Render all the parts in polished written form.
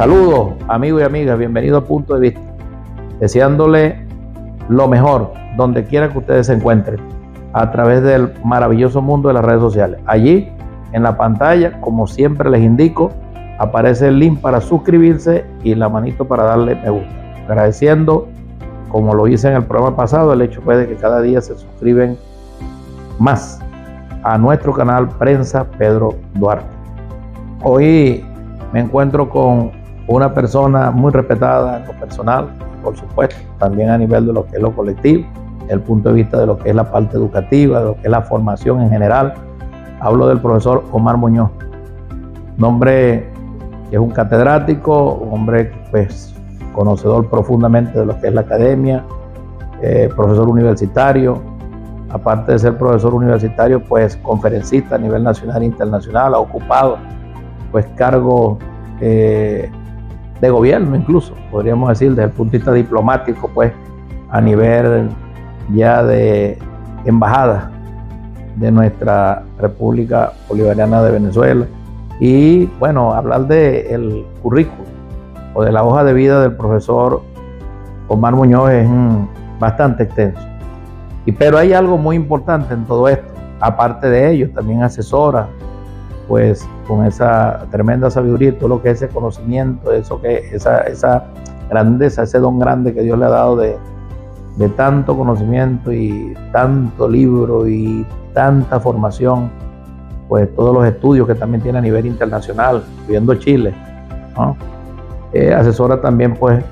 Saludos, amigos y amigas, bienvenidos a Punto de Vista. Deseándole lo mejor donde quiera que ustedes se encuentren a través del maravilloso mundo de las redes sociales. Allí, en la pantalla, como siempre les indico, aparece el link para suscribirse y la manito para darle me gusta. Agradeciendo, como lo hice en el programa pasado, el hecho pues de que cada día se suscriben más a nuestro canal Prensa Pedro Duarte. Hoy me encuentro con una persona muy respetada en lo personal, por supuesto, también a nivel de lo que es lo colectivo, desde el punto de vista de lo que es la parte educativa, de lo que es la formación en general. Hablo del profesor Omar Muñoz, un hombre que es un catedrático, un hombre pues conocedor profundamente de lo que es la academia, profesor universitario, aparte de ser profesor universitario, pues conferencista a nivel nacional e internacional, ha ocupado pues cargos de gobierno, incluso podríamos decir desde el punto de vista diplomático, pues a nivel ya de embajada de nuestra República Bolivariana de Venezuela. Y bueno, hablar del currículo o de la hoja de vida del profesor Omar Muñoz es bastante extenso. Pero hay algo muy importante en todo esto, aparte de ello, también asesora pues con esa tremenda sabiduría y todo lo que es ese conocimiento, esa grandeza, ese don grande que Dios le ha dado de tanto conocimiento y tanto libro y tanta formación, pues todos los estudios que también tiene a nivel internacional, incluyendo Chile, ¿no? Asesora también pues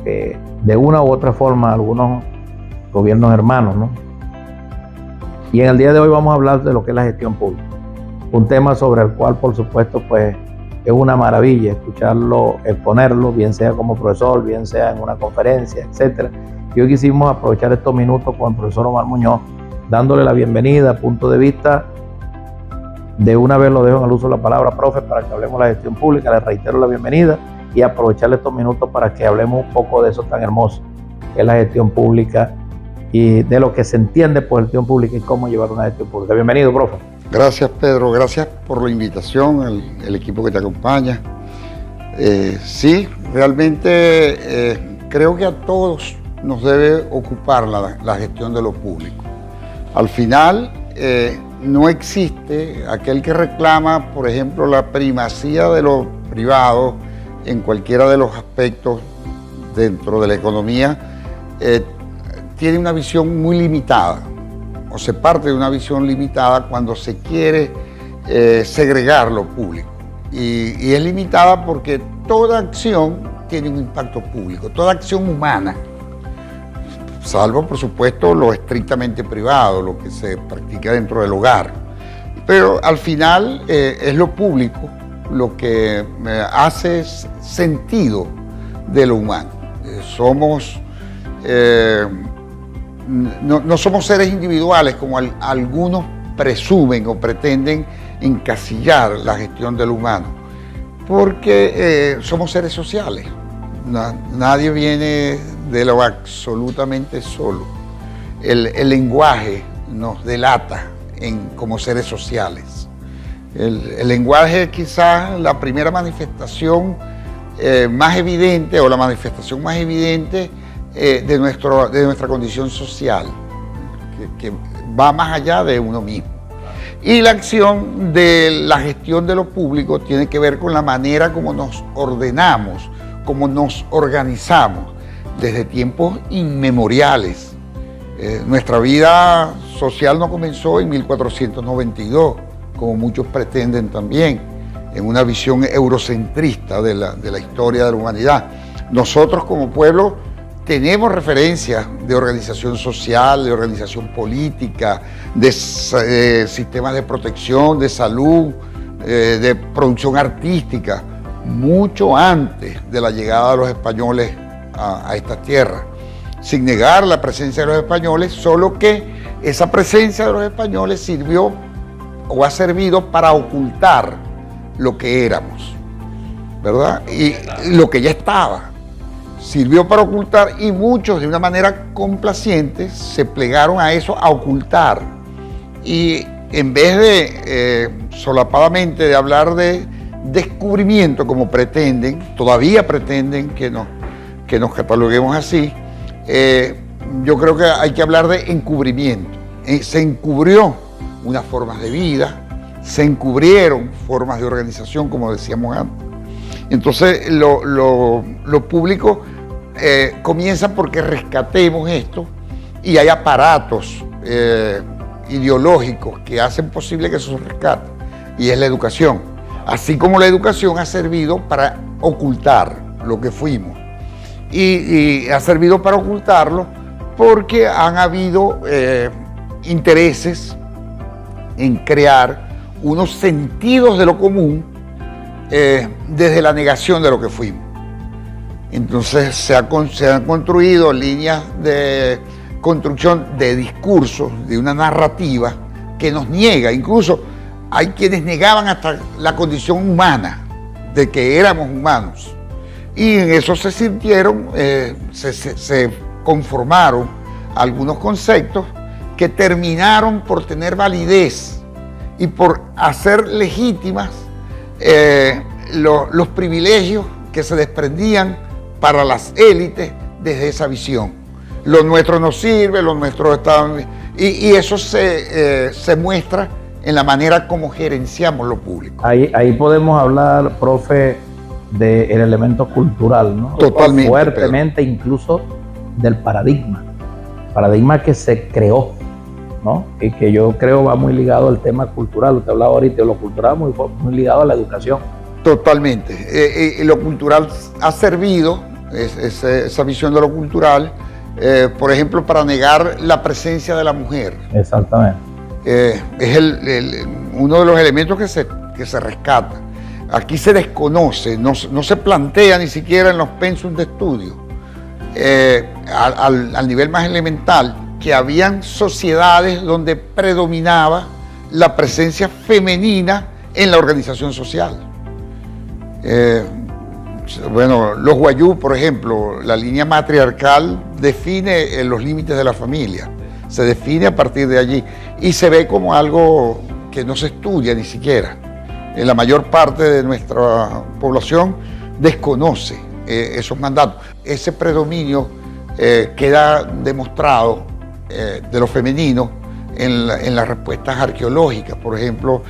de una u otra forma a algunos gobiernos hermanos, ¿no? Y en el día de hoy vamos a hablar de lo que es la gestión pública. Un tema sobre el cual, por supuesto, pues es una maravilla escucharlo, exponerlo, bien sea como profesor, bien sea en una conferencia, etcétera. Y hoy quisimos aprovechar estos minutos con el profesor Omar Muñoz, dándole la bienvenida a Punto de Vista. De una vez lo dejo en el uso de la palabra, profe, para que hablemos de la gestión pública. Les reitero la bienvenida y aprovecharle estos minutos para que hablemos un poco de eso tan hermoso, que es la gestión pública y de lo que se entiende por gestión pública y cómo llevar una gestión pública. Bienvenido, profe. Gracias, Pedro, gracias por la invitación, el equipo que te acompaña. Sí, realmente creo que a todos nos debe ocupar la gestión de lo público. Al final, no existe aquel que reclama, por ejemplo, la primacía de lo privado en cualquiera de los aspectos dentro de la economía, tiene una visión muy limitada. O se parte de una visión limitada cuando se quiere segregar lo público. Y es limitada porque toda acción tiene un impacto público, toda acción humana, salvo por supuesto lo estrictamente privado, lo que se practica dentro del hogar. Pero al final es lo público lo que hace sentido de lo humano. No somos seres individuales como algunos presumen o pretenden encasillar la gestión del humano, porque somos seres sociales. Nadie viene de lo absolutamente solo. El lenguaje nos delata como seres sociales. El lenguaje es quizás la primera manifestación más evidente o la manifestación más evidente de nuestra condición social, que va más allá de uno mismo. Y la acción de la gestión de lo público tiene que ver con la manera como nos ordenamos, como nos organizamos desde tiempos inmemoriales. Nuestra vida social no comenzó en 1492, como muchos pretenden también, en una visión eurocentrista de la historia de la humanidad. Nosotros como pueblo tenemos referencias de organización social, de organización política, de sistemas de protección, de salud, de producción artística, mucho antes de la llegada de los españoles a esta tierra. Sin negar la presencia de los españoles, solo que esa presencia de los españoles sirvió o ha servido para ocultar lo que éramos, ¿verdad? Y lo que ya estaba. Sirvió para ocultar y muchos de una manera complaciente se plegaron a eso, a ocultar. Y en vez de solapadamente de hablar de descubrimiento, como pretenden, todavía pretenden que nos cataloguemos así, yo creo que hay que hablar de encubrimiento. Se encubrió unas formas de vida, se encubrieron formas de organización, como decíamos antes. Entonces, lo público comienza porque rescatemos esto, y hay aparatos ideológicos que hacen posible que eso se rescate, y es la educación. Así como la educación ha servido para ocultar lo que fuimos, y ha servido para ocultarlo porque han habido intereses en crear unos sentidos de lo común desde la negación de lo que fuimos. Entonces se han construido líneas de construcción de discursos, de una narrativa que nos niega. Incluso hay quienes negaban hasta la condición humana, de que éramos humanos. Y en eso se sintieron, se conformaron algunos conceptos que terminaron por tener validez y por hacer legítimas los privilegios que se desprendían para las élites desde esa visión. Lo nuestro no sirve, lo nuestro está... Y eso se muestra en la manera como gerenciamos lo público. Ahí podemos hablar, profe, del elemento cultural, ¿no? Totalmente. Fuertemente, Pedro. Incluso del paradigma que se creó, ¿no? Y que yo creo va muy ligado al tema cultural. Usted hablaba ahorita de lo cultural, muy ligado a la educación. Totalmente. Lo cultural ha servido, esa visión de lo cultural, por ejemplo, para negar la presencia de la mujer. Exactamente. Es uno de los elementos que se rescata. Aquí se desconoce, no se plantea ni siquiera en los pensum de estudio, al nivel más elemental, que habían sociedades donde predominaba la presencia femenina en la organización social. Bueno, los Wayuu, por ejemplo, la línea matriarcal define los límites de la familia, se define a partir de allí y se ve como algo que no se estudia ni siquiera. La mayor parte de nuestra población desconoce esos mandatos. Ese predominio queda demostrado de lo femenino en las respuestas arqueológicas, por ejemplo,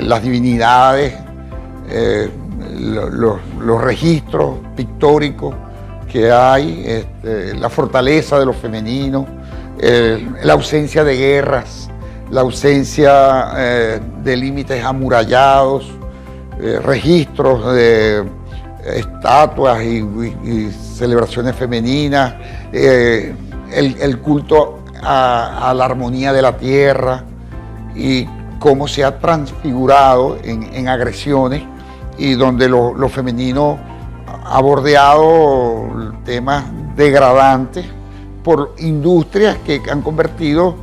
las divinidades, los registros pictóricos que hay, la fortaleza de lo femenino, la ausencia de guerras, la ausencia de límites amurallados, registros de estatuas y celebraciones femeninas, el culto a la armonía de la tierra y cómo se ha transfigurado en agresiones y donde lo femenino ha bordeado temas degradantes por industrias que han convertido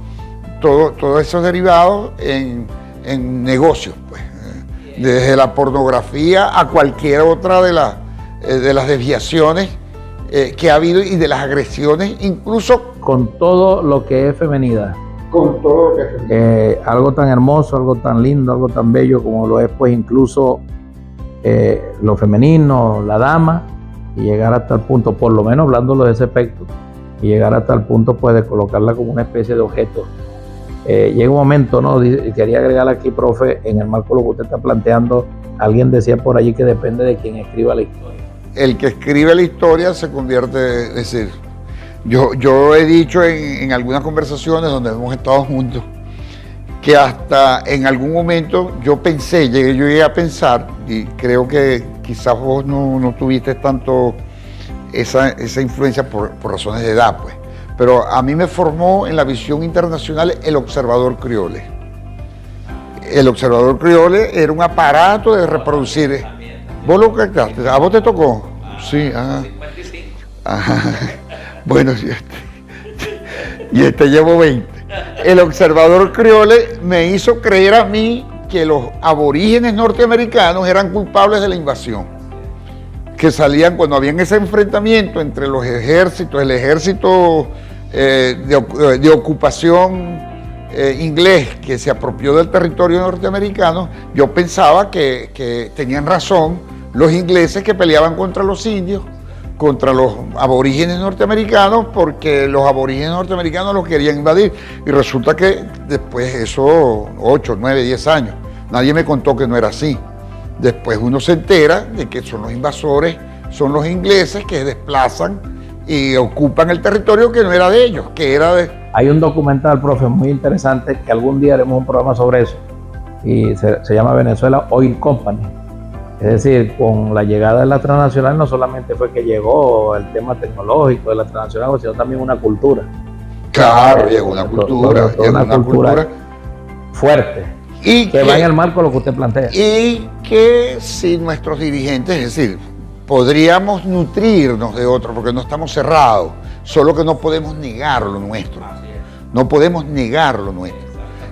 todos esos derivados en negocios, pues, desde la pornografía a cualquier otra de las desviaciones que ha habido y de las agresiones, incluso con todo lo que es femenidad. Con todo lo que es femenidad. Algo tan hermoso, algo tan lindo, algo tan bello como lo es, pues, incluso lo femenino, la dama, y llegar hasta el punto, por lo menos hablándolo de ese aspecto, y llegar hasta el punto, pues, de colocarla como una especie de objeto. Llega un momento, ¿no? Quería agregar aquí, profe, en el marco de lo que usted está planteando, alguien decía por allí que depende de quien escriba la historia. El que escribe la historia se convierte, es decir, yo he dicho en algunas conversaciones donde hemos estado juntos, que hasta en algún momento yo llegué a pensar, y creo que quizás vos no tuviste tanto esa influencia por razones de edad, pues. Pero a mí me formó en la visión internacional el Observador Criolé. El Observador Criolé era un aparato de reproducir. ¿Vos lo captaste? ¿A vos te tocó? Sí, ajá. Ajá. Bueno, y llevo 20. El Observador Criolé me hizo creer a mí que los aborígenes norteamericanos eran culpables de la invasión. Que salían cuando había ese enfrentamiento entre los ejércitos, el ejército de ocupación inglés que se apropió del territorio norteamericano, yo pensaba que tenían razón los ingleses que peleaban contra los indios, contra los aborígenes norteamericanos, porque los aborígenes norteamericanos los querían invadir. Y resulta que después de esos 8, 9, 10 años, nadie me contó que no era así. Después uno se entera de que son los invasores, son los ingleses que desplazan y ocupan el territorio que no era de ellos, que era de... Hay un documental, profe, muy interesante, que algún día haremos un programa sobre eso, y se llama Venezuela Oil Company. Es decir, con la llegada de la transnacional no solamente fue que llegó el tema tecnológico de la transnacional, sino también una cultura. Claro, llegó una cultura, fuerte, y que va en el marco de lo que usted plantea. Y que si nuestros dirigentes, es decir, podríamos nutrirnos de otro, porque no estamos cerrados, solo que no podemos negar lo nuestro. No podemos negar lo nuestro.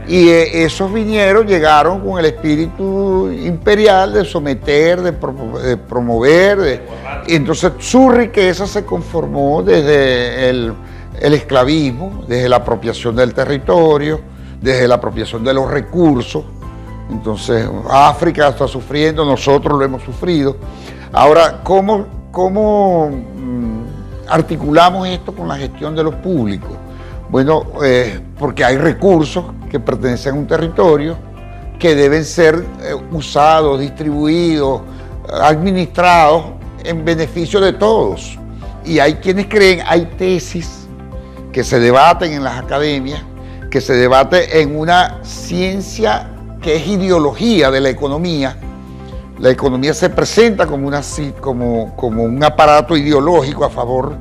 Y esos vinieros llegaron con el espíritu imperial de someter, de promover. Y entonces su riqueza se conformó desde el esclavismo, desde la apropiación del territorio, desde la apropiación de los recursos. Entonces África está sufriendo, nosotros lo hemos sufrido. Ahora, ¿cómo articulamos esto con la gestión de los públicos? Bueno, porque hay recursos que pertenecen a un territorio que deben ser usados, distribuidos, administrados en beneficio de todos. Y hay quienes creen, hay tesis que se debaten en las academias, que se debate en una ciencia que es ideología de la economía. La economía se presenta como un aparato ideológico a favor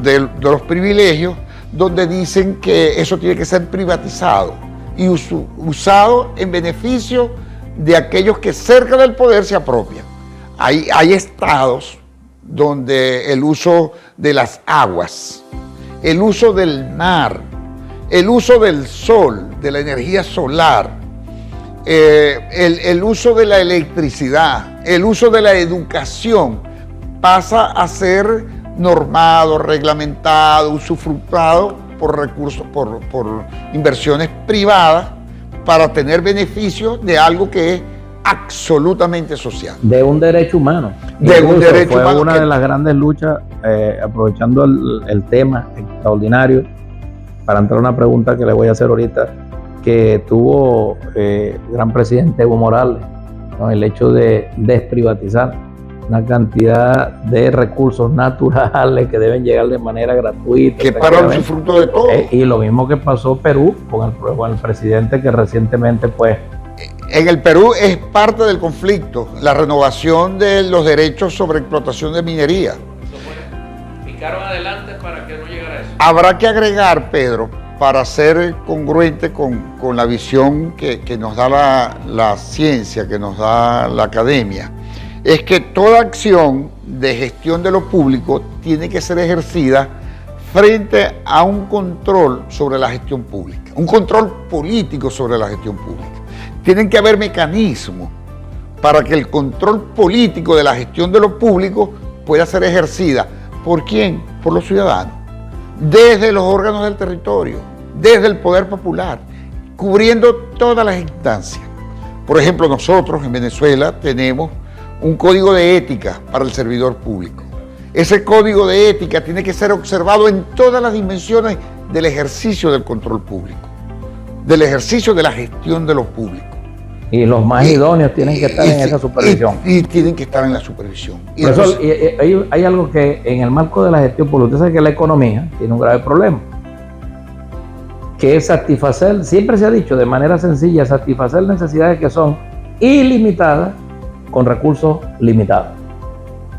de los privilegios, donde dicen que eso tiene que ser privatizado y usado en beneficio de aquellos que cerca del poder se apropian. Hay estados donde el uso de las aguas, el uso del mar, el uso del sol, de la energía solar, el uso de la electricidad, el uso de la educación pasa a ser normado, reglamentado, usufructuado por recursos, por inversiones privadas para tener beneficios de algo que es absolutamente social. De un derecho humano. De un derecho fue humano. Una de las grandes luchas, aprovechando el tema extraordinario, para entrar a una pregunta que le voy a hacer ahorita, que tuvo el gran presidente Evo Morales, ¿no? El hecho de desprivatizar una cantidad de recursos naturales que deben llegar de manera gratuita. Que para el usufructo de todos. Y lo mismo que pasó Perú con el presidente que recientemente pues... En el Perú es parte del conflicto, la renovación de los derechos sobre explotación de minería. Picaron adelante para que no llegara a eso. Habrá que agregar, Pedro, para ser congruente con la visión que nos da la ciencia, que nos da la academia, es que toda acción de gestión de lo público tiene que ser ejercida frente a un control sobre la gestión pública, un control político sobre la gestión pública. Tienen que haber mecanismos para que el control político de la gestión de lo público pueda ser ejercida. ¿Por quién? Por los ciudadanos, desde los órganos del territorio, desde el poder popular, cubriendo todas las instancias. Por ejemplo, nosotros en Venezuela tenemos un código de ética para el servidor público. Ese código de ética tiene que ser observado en todas las dimensiones del ejercicio del control público, del ejercicio de la gestión de lo público. Y los más idóneos tienen que estar en esa supervisión. Y tienen que estar en la supervisión. Profesor, hay algo que en el marco de la gestión pública, usted sabe que la economía tiene un grave problema, que es satisfacer, siempre se ha dicho de manera sencilla, satisfacer necesidades que son ilimitadas con recursos limitados,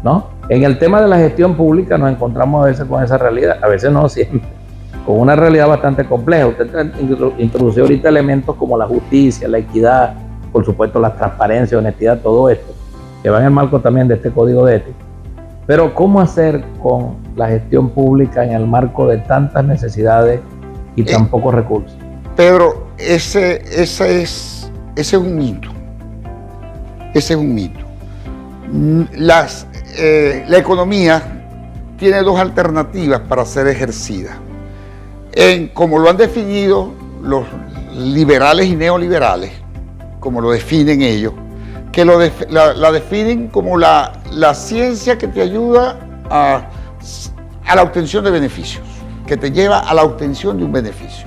¿no? En el tema de la gestión pública nos encontramos a veces con esa realidad, a veces no siempre, con una realidad bastante compleja. Usted introdució ahorita elementos como la justicia, la equidad, por supuesto la transparencia, honestidad, todo esto, que va en el marco también de este código de ética. Pero ¿cómo hacer con la gestión pública en el marco de tantas necesidades y tan pocos recursos? Pedro, ese es un mito. Ese es un mito. La economía tiene dos alternativas para ser ejercida. Como lo han definido liberales y neoliberales, como lo definen ellos, que la definen como la ciencia que te ayuda a la obtención de beneficios, que te lleva a la obtención de un beneficio,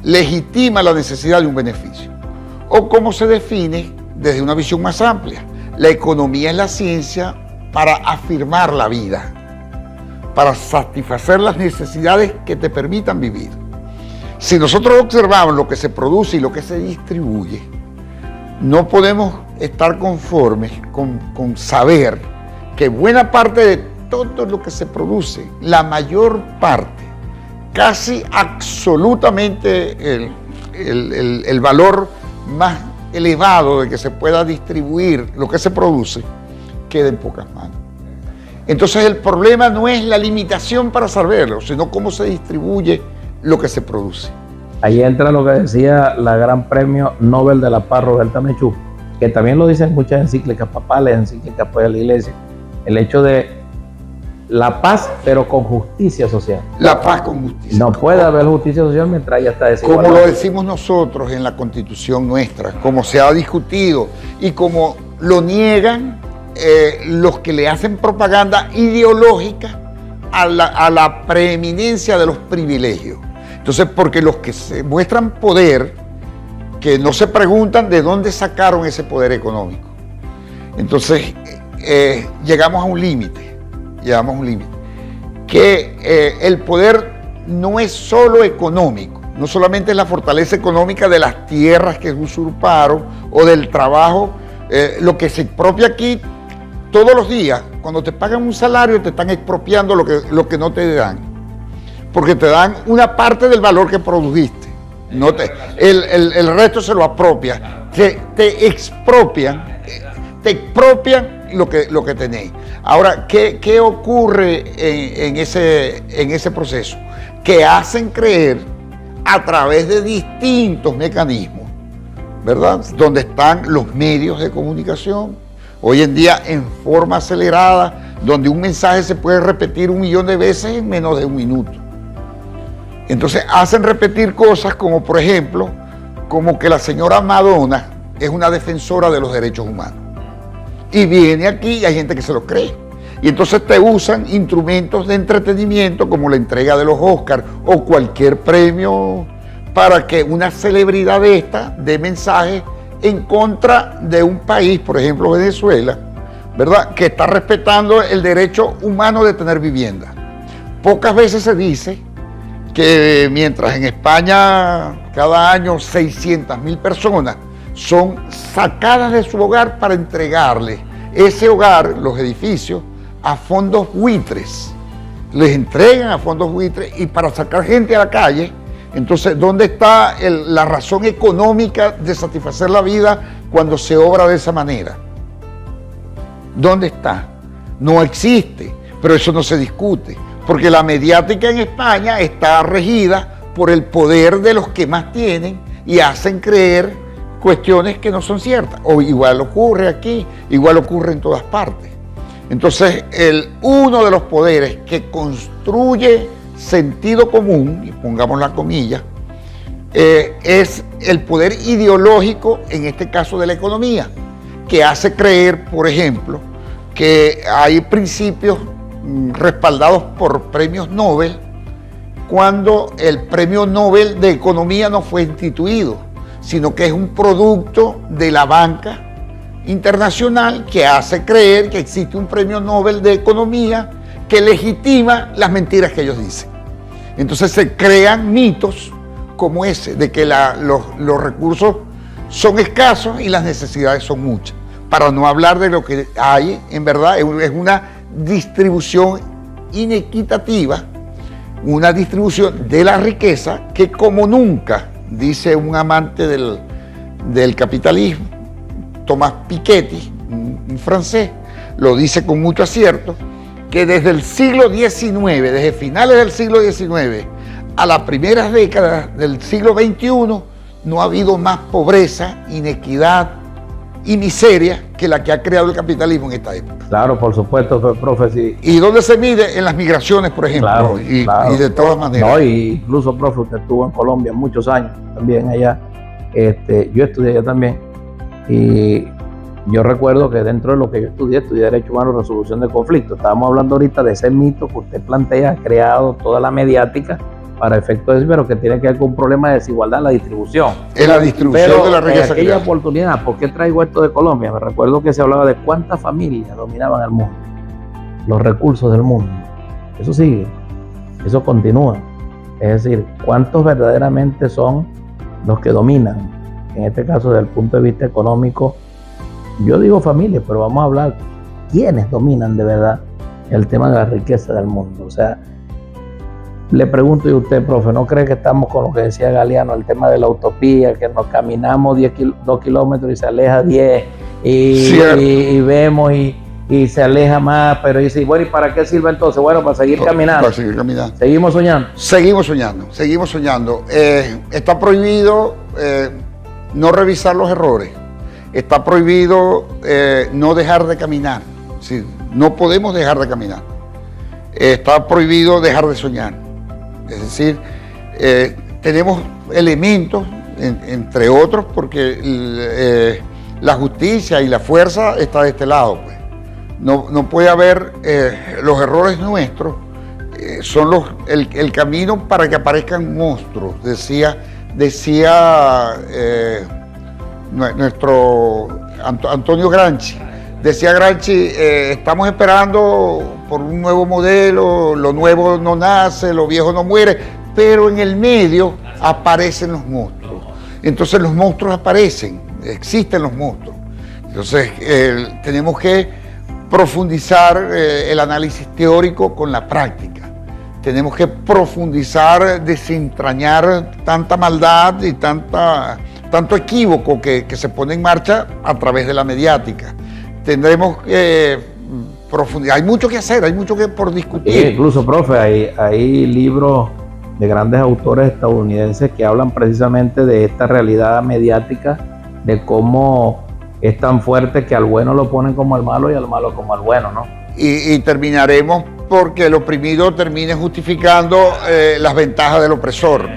legitima la necesidad de un beneficio, o como se define desde una visión más amplia, la economía es la ciencia para afirmar la vida, para satisfacer las necesidades que te permitan vivir. Si nosotros observamos lo que se produce y lo que se distribuye, no podemos estar conformes con saber que buena parte de todo lo que se produce, la mayor parte, casi absolutamente el valor más elevado de que se pueda distribuir lo que se produce, queda en pocas manos. Entonces el problema no es la limitación para saberlo, sino cómo se distribuye lo que se produce. Ahí entra lo que decía la gran premio Nobel de la Paz, Roberta Mechú, que también lo dicen muchas encíclicas papales, encíclicas pues, de la Iglesia, el hecho de la paz, pero con justicia social. La paz con justicia. No puede haber justicia social mientras ya está desigualdad. Como lo decimos nosotros en la Constitución nuestra, como se ha discutido y como lo niegan los que le hacen propaganda ideológica a la preeminencia de los privilegios. Entonces, porque los que se muestran poder, que no se preguntan de dónde sacaron ese poder económico. Entonces, llegamos a un límite, que el poder no es solo económico, no solamente es la fortaleza económica de las tierras que usurparon o del trabajo, lo que se expropia aquí todos los días. Cuando te pagan un salario te están expropiando lo que no te dan, porque te dan una parte del valor que produjiste, el resto se lo apropia, te expropian lo que tenéis. Ahora, ¿qué ocurre en ese proceso? Que hacen creer a través de distintos mecanismos, ¿verdad? Donde están los medios de comunicación, hoy en día en forma acelerada, donde un mensaje se puede repetir 1 millón de veces en menos de 1 minuto. Entonces hacen repetir cosas como, por ejemplo, como que la señora Madonna es una defensora de los derechos humanos. Y viene aquí y hay gente que se lo cree. Y entonces te usan instrumentos de entretenimiento como la entrega de los Oscars o cualquier premio para que una celebridad de esta dé mensajes en contra de un país, por ejemplo Venezuela, ¿verdad?, que está respetando el derecho humano de tener vivienda. Pocas veces se dice que mientras en España cada año 600.000 personas son sacadas de su hogar para entregarle ese hogar, los edificios, a fondos buitres. Les entregan a fondos buitres y para sacar gente a la calle. Entonces, ¿dónde está la razón económica de satisfacer la vida cuando se obra de esa manera? ¿Dónde está? No existe, pero eso no se discute, porque la mediática en España está regida por el poder de los que más tienen y hacen creer cuestiones que no son ciertas. O igual ocurre aquí, igual ocurre en todas partes. Entonces, uno de los poderes que construye sentido común, y pongamos la comilla, es el poder ideológico, en este caso de la economía, que hace creer, por ejemplo, que hay principios respaldados por premios Nobel, cuando el premio Nobel de Economía no fue instituido, sino que es un producto de la banca internacional que hace creer que existe un premio Nobel de Economía que legitima las mentiras que ellos dicen. Entonces se crean mitos como ese, de que los recursos son escasos y las necesidades son muchas, para no hablar de lo que hay, en verdad, es una distribución inequitativa, una distribución de la riqueza que como nunca, dice un amante del capitalismo, Thomas Piketty, un francés, lo dice con mucho acierto, que desde el siglo XIX, desde finales del siglo XIX a las primeras décadas del siglo XXI, no ha habido más pobreza, inequidad y miseria que la que ha creado el capitalismo en esta época. Claro, por supuesto, profe, sí. ¿Y dónde se mide? En las migraciones, por ejemplo, Claro, claro. y de todas maneras. No, y incluso, profe, usted estuvo en Colombia muchos años también allá. Yo estudié allá también. Y yo recuerdo que dentro de lo que yo estudié Derecho Humano y Resolución de Conflictos. Estábamos hablando ahorita de ese mito que usted plantea, ha creado toda la mediática para efectos de eso, pero que tiene que ver con un problema de desigualdad en la distribución. En la distribución de la riqueza. En aquella oportunidad, ¿por qué traigo esto de Colombia? Me recuerdo que se hablaba de cuántas familias dominaban el mundo, los recursos del mundo. Eso sigue, eso continúa. Es decir, cuántos verdaderamente son los que dominan, en este caso desde el punto de vista económico. Yo digo familia, pero vamos a hablar quiénes dominan de verdad el tema de la riqueza del mundo. O sea, le pregunto yo a usted, profe, ¿no cree que estamos con lo que decía Galeano, el tema de la utopía, que nos caminamos 2 kilómetros y se aleja 10 y vemos y se aleja más, pero dice, bueno, ¿y para qué sirve entonces? Bueno, para seguir caminando. Para seguir caminando. ¿Seguimos soñando? Seguimos soñando. Está prohibido no revisar los errores. Está prohibido no dejar de caminar. Sí, no podemos dejar de caminar. Está prohibido dejar de soñar. Es decir, tenemos elementos, entre otros, porque la justicia y la fuerza está de este lado. Pues. No puede haber los errores nuestros, son el camino para que aparezcan monstruos, decía nuestro Antonio Gramsci. Decía Gramsci, estamos esperando por un nuevo modelo, lo nuevo no nace, lo viejo no muere, pero en el medio aparecen los monstruos. Entonces los monstruos aparecen, existen los monstruos. Entonces tenemos que profundizar el análisis teórico con la práctica. Tenemos que profundizar, desentrañar tanta maldad y tanto equívoco que se pone en marcha a través de la mediática. Tendremos que profundizar. Hay mucho que hacer, hay mucho que por discutir. Incluso, profe, hay libros de grandes autores estadounidenses que hablan precisamente de esta realidad mediática, de cómo es tan fuerte que al bueno lo ponen como al malo y al malo como al bueno, ¿no? Y terminaremos porque el oprimido termine justificando las ventajas del opresor.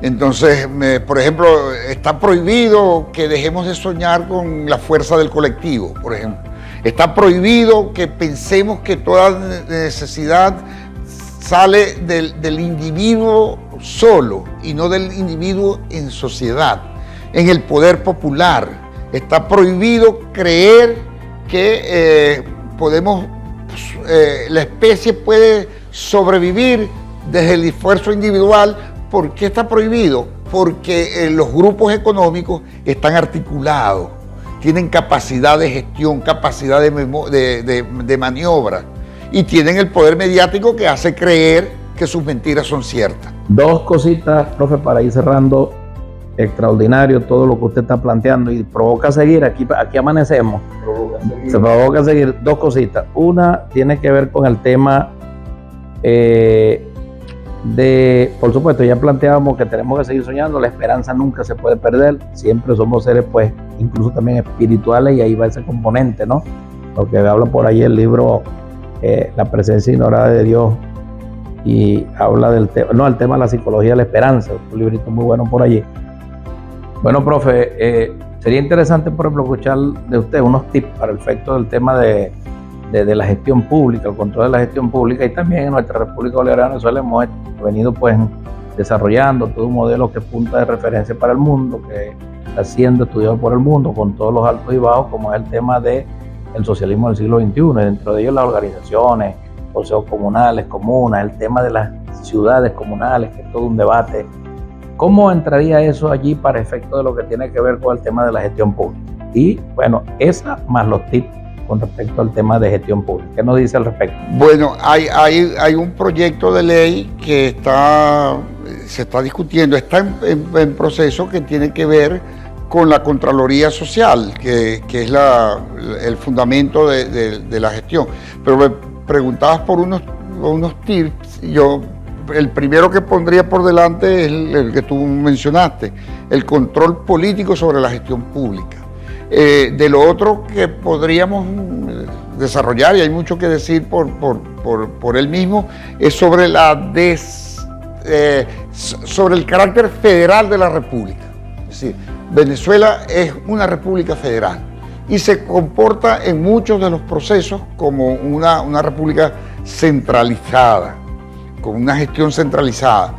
Entonces, por ejemplo, está prohibido que dejemos de soñar con la fuerza del colectivo, por ejemplo. Está prohibido que pensemos que toda necesidad sale del individuo solo y no del individuo en sociedad, en el poder popular. Está prohibido creer que la especie puede sobrevivir desde el esfuerzo individual. ¿Por qué está prohibido? Porque los grupos económicos están articulados, tienen capacidad de gestión, capacidad de maniobra y tienen el poder mediático que hace creer que sus mentiras son ciertas. Dos cositas, profe, para ir cerrando. Extraordinario todo lo que usted está planteando y provoca seguir, aquí amanecemos. Se provoca seguir. Dos cositas. Una tiene que ver con el tema por supuesto, ya planteábamos que tenemos que seguir soñando, la esperanza nunca se puede perder, siempre somos seres, pues, incluso también espirituales, y ahí va ese componente, ¿no? Lo que habla por ahí el libro, La presencia ignorada de Dios, y habla el tema de la psicología de la esperanza, un librito muy bueno por allí. Bueno, profe, sería interesante, por ejemplo, escuchar de usted unos tips para el efecto del tema de la gestión pública, el control de la gestión pública, y también en nuestra República Bolivariana de Venezuela hemos venido pues desarrollando todo un modelo que es punta de referencia para el mundo, que está siendo estudiado por el mundo con todos los altos y bajos, como es el tema del socialismo del siglo XXI, y dentro de ellos las organizaciones, consejos comunales, comunas, el tema de las ciudades comunales, que es todo un debate. ¿Cómo entraría eso allí para efecto de lo que tiene que ver con el tema de la gestión pública? Y bueno, esa más los tips con respecto al tema de gestión pública. ¿Qué nos dice al respecto? Bueno, hay un proyecto de ley que se está discutiendo, está en proceso, que tiene que ver con la Contraloría Social, que es el fundamento de la gestión. Pero me preguntabas por unos tips. El primero que pondría por delante es el que tú mencionaste, el control político sobre la gestión pública. De lo otro que podríamos desarrollar, y hay mucho que decir por él mismo, es sobre sobre el carácter federal de la República. Es decir, Venezuela es una república federal y se comporta en muchos de los procesos como una república centralizada, con una gestión centralizada.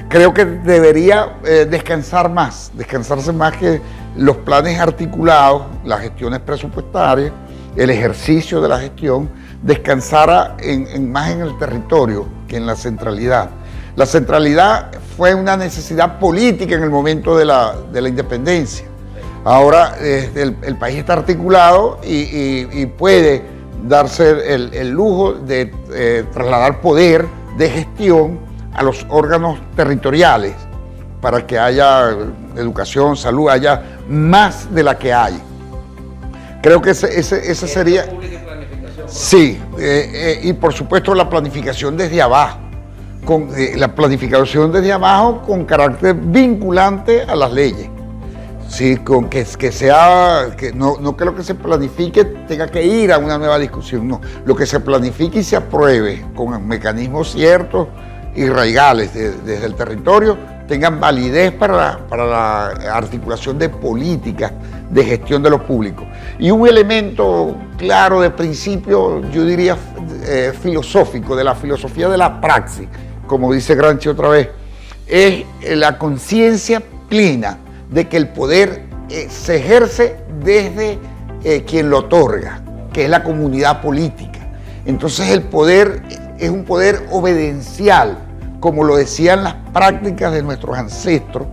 Creo que debería descansarse más que los planes articulados, las gestiones presupuestarias, el ejercicio de la gestión, descansara más en el territorio que en la centralidad. La centralidad fue una necesidad política en el momento de la independencia. Ahora el país está articulado y puede darse el lujo de trasladar poder de gestión a los órganos territoriales para que haya educación, salud, haya más de la que hay. Creo que ese sería... Sí, y por supuesto la planificación desde abajo, la planificación desde abajo con carácter vinculante a las leyes. Sí, con que sea, que no que lo que se planifique tenga que ir a una nueva discusión, no. Lo que se planifique y se apruebe con mecanismos ciertos y raigales desde el territorio tengan validez para la articulación de políticas de gestión de lo público. Y un elemento claro de principio, yo diría filosófico, de la filosofía de la praxis, como dice Gramsci otra vez, es la conciencia plena de que el poder se ejerce desde quien lo otorga, que es la comunidad política. Entonces el poder es un poder obedencial, como lo decían las prácticas de nuestros ancestros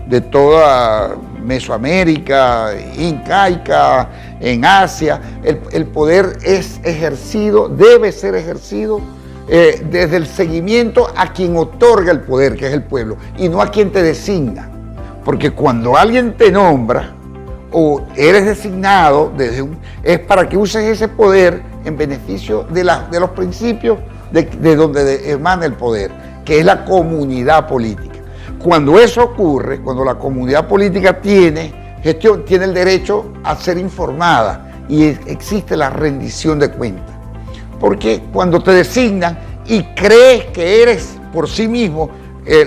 de toda Mesoamérica, incaica, en Asia. El poder es ejercido, debe ser ejercido desde el seguimiento a quien otorga el poder, que es el pueblo, y no a quien te designa. Porque cuando alguien te nombra o eres designado, es para que uses ese poder en beneficio de los principios de donde emana el poder, que es la comunidad política. Cuando eso ocurre, cuando la comunidad política tiene gestión, tiene el derecho a ser informada y existe la rendición de cuentas. Porque cuando te designan y crees que eres por sí mismo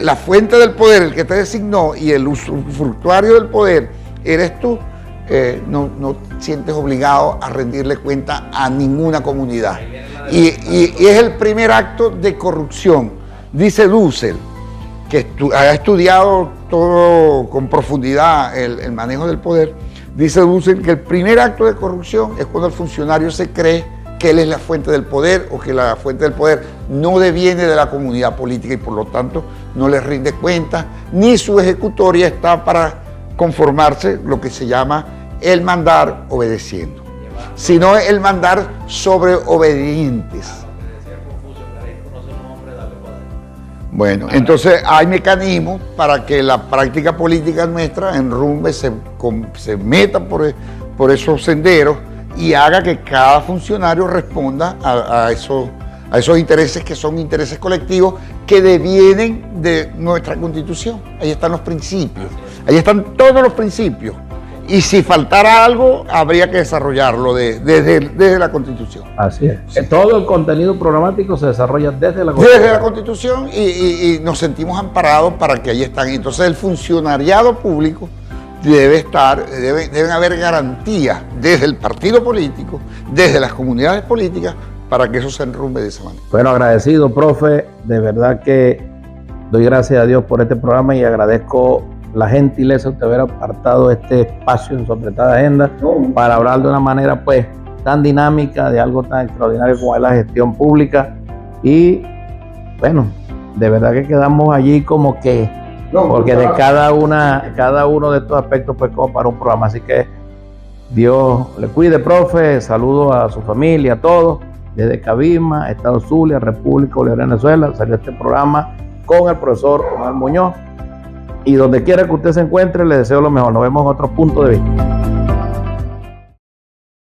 la fuente del poder, el que te designó, y el usufructuario del poder eres tú, no sientes obligado a rendirle cuenta a ninguna comunidad. Y es el primer acto de corrupción. Dice Dussel, que ha estudiado todo con profundidad el manejo del poder, dice Dussel que el primer acto de corrupción es cuando el funcionario se cree que él es la fuente del poder o que la fuente del poder no deviene de la comunidad política y por lo tanto no le rinde cuenta, ni su ejecutoria está para conformarse lo que se llama el mandar obedeciendo, sino el mandar sobre obedientes. Bueno, entonces hay mecanismos para que la práctica política nuestra enrumbe, se meta por esos senderos y haga que cada funcionario responda a esos intereses que son intereses colectivos que devienen de nuestra Constitución. Ahí están los principios, ahí están todos los principios. Y si faltara algo, habría que desarrollarlo desde la Constitución. Así es. Sí. Todo el contenido programático se desarrolla desde la Constitución. Desde la Constitución y nos sentimos amparados para que ahí están. Entonces el funcionariado público deben haber garantías desde el partido político, desde las comunidades políticas, para que eso se enrumbe de esa manera. Bueno, agradecido, profe. De verdad que doy gracias a Dios por este programa y agradezco la gentileza de haber apartado este espacio en su apretada agenda para hablar de una manera pues tan dinámica de algo tan extraordinario como es la gestión pública. Y bueno, de verdad que quedamos allí como que porque de cada uno de estos aspectos pues como para un programa. Así que Dios le cuide, profe. Saludos a su familia, a todos, desde Cabima, Estado Zulia, República Bolivariana de Venezuela. Salió este programa con el profesor Omar Muñoz. Y donde quiera que usted se encuentre, le deseo lo mejor. Nos vemos en otro punto de vista.